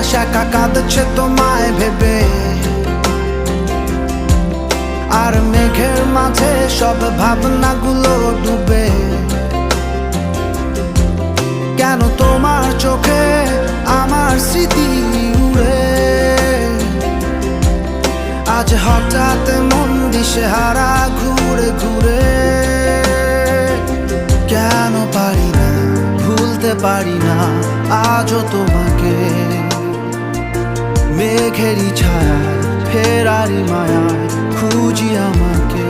মাস একা কাঁদছে তোমায় ভেবে, আর মেঘের মাঝে সব ভাবনাগুলো ডুবে। কেন তোমার চোখে আমার স্মৃতি উড়ে, আজ হঠাৎ মন দিশেহারা ঘুরে ঘুরে। কেন পারি না, ভুলতে পারি না আজও তোমাকে, মেঘেরই ছায়ায় ফেরারি মায়ায় খুঁজি আমাকে।